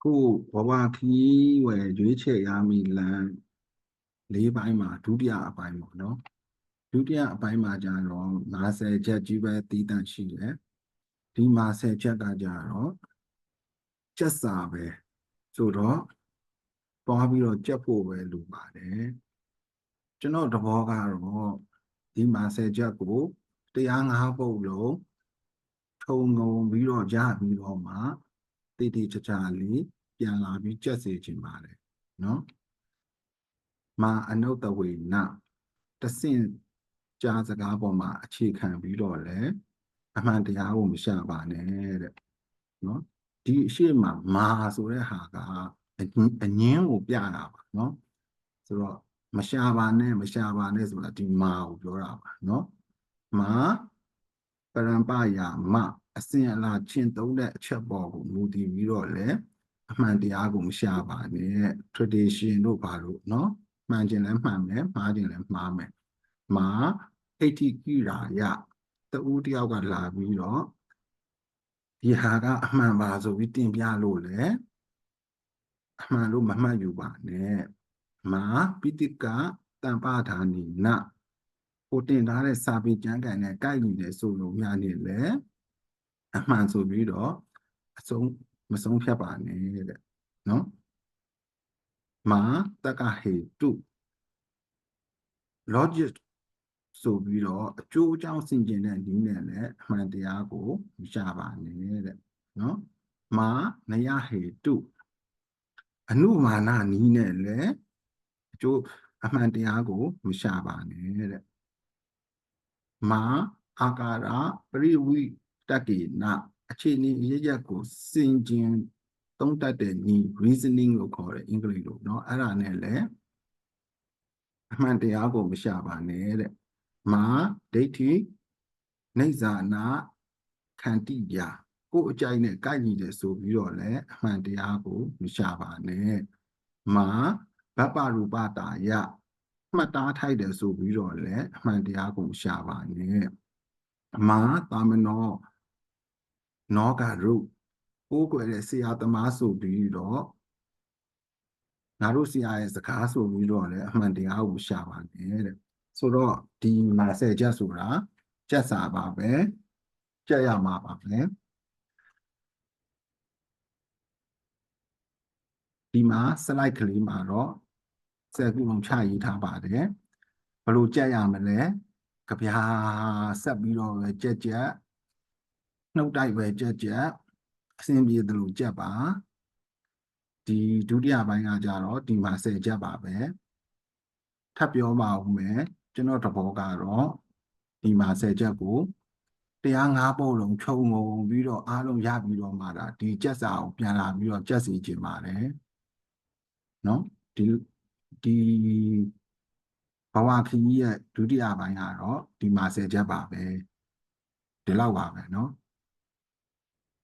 ခုဘဝခီးဝယ်ရွေးချယ်ရမည်လမ်း၄ပိုင်းမှာဒုတိယအပိုင်းပေါ့နော်ဒုတိယအပိုင်းမှာကျတော့50ချက်ကြီးပဲတည်တံ့ရှိတယ်ဒီ50ချက်ကကျတော့ကျက်စာပဲဆိုတော့သွားပြီးတော့ကျက်ဖို့ပဲလိုပါတယ်ကျွန်တော်သဘောကတော့ဒီ50ချက်ကိုတရား၅ပုဒ်လုံးထုံငုံပြီးတော့ရပြီးတော့မှတိတိကျကျလေးပြန်လာပြီးကျက်စေချင်ပါတယ်နော်မာအနုတဝေနတဆင့်ကြားစကားပေါ်မှာအခြေခံပြီးတော့လဲအမှန်တရားကိုမရှာပါနဲ့တဲ့နော်ဒီအရှိမမာဆိုတဲ့ဟာကအငင်းကိုပြတာပါနော်ဆိုတော့မရှာပါနဲ့ဆိုတာဒီမာကိုပြောတာပါနော်မာပရံပယာမအစဉ်အလာကျင့်သုံးတဲ့အချက်ပေါ်ကိုမူတည်ပြီးတော့လဲအမှန်တရားကိုမရှာပါနဲ့ tradition တို့ဘာလို့နော်မှန်ခြင်းလည်းမှန်မယ်မှားခြင်းလည်းမှားမယ်မာအဋ္ဌိကိရာယတူတယောက်ကလာပြီးတော့ဒီဟာကအမှန်ပါဆိုပြီးတင်ပြလို့လေအမှန်လို့မမှတ်ယူပါနဲ့မာပိဋကတံပါဌာနိနကိုတင်ထားတဲ့စာပေကျမ်းဂန်နဲ့ကိုက်ညီတယ်ဆိုလို့များနေလေအမှန်ဆိုပြီးတော့မဆုံးဖြတ်ပါနဲ့တဲ့နော်မာတက္ကဟေတု logic ဆိုပြီးတော့အကျိုးအကြောင်းဆင်ခြင်တဲ့နည်းနဲ့လည်းအမှန်တရားကိုမရှာပါနဲ့တဲ့နော်မာနယဟေတုအနုမာနနည်းနဲ့လည်းအကျိုးအမှန်တရားကိုမရှာပါနဲ့တဲ့မာအာကာရပရိဝိတကေနအခြေအနေအရရက်ကိုစင်ကျင်သုံးတတ်တဲ့နည်း reasoning လို့ခေါ်တယ်အင်္ဂလိပ်လိုเนาะအဲ့ဒါနဲ့လည်းအမှန်တရားကိုမရှာပါနဲ့တဲ့မာဒိဋ္ဌိနေဇာနာခန္တိပြကိုယ်အကြိုက်နဲ့ကိုက်ညီတယ်ဆိုပြီးတော့လည်းအမှန်တရားကိုမရှာပါနဲ့မာဗပ္ပရူပတာယမှတ်သားထိုက်တယ်ဆိုပြီးတော့လည်းအမှန်တရားကိုရှာပါနဲ့မာတာမနောနောကရုပိုးကွယ်တဲ့ဆရာသမားဆိုပြီးတော့ငါတို့ဆရာရဲ့စကားဆိုပြီးတော့လည်းအမှန်တရားကိုရှာပါနဲ့တဲ့ဆိုတော့ဒီ50ချက်ဆိုတာကျက်စာပါပဲကျက်ရမှာပါပဲဒီမှာ slide ကလေးမှာတော့10ခုလုံးချရေးထားပါတယ်ဘယ်လိုကျက်ရမလဲကြပြာဆက်ပြီးတော့ပဲကျက်နှုတ်တိုက်ပဲကျက်အဆင်ပြေတယ်လို့ကျက်ပါဒီဒုတိယပိုင်းကကြတော့ဒီမှာ10ချက်ပါပဲထပ်ပြောပါဦးမယ်ကျွန်တော်သဘောကတော့ဒီမှာ10ချက်ကိုတရား၅ပုဒ်လုံးခြုံငုံပြီးတော့အားလုံးရပြီးတော့မှဒါဒီကျက်စာကိုပြန်လာပြီးတော့ကျက်စီခြင်းပါတယ်နော်ဒီဘဝခီးရဲ့ဒုတိယပိုင်းကတော့ဒီမှာ10ချက်ပါပဲဒီလောက်ပါပဲเนาะ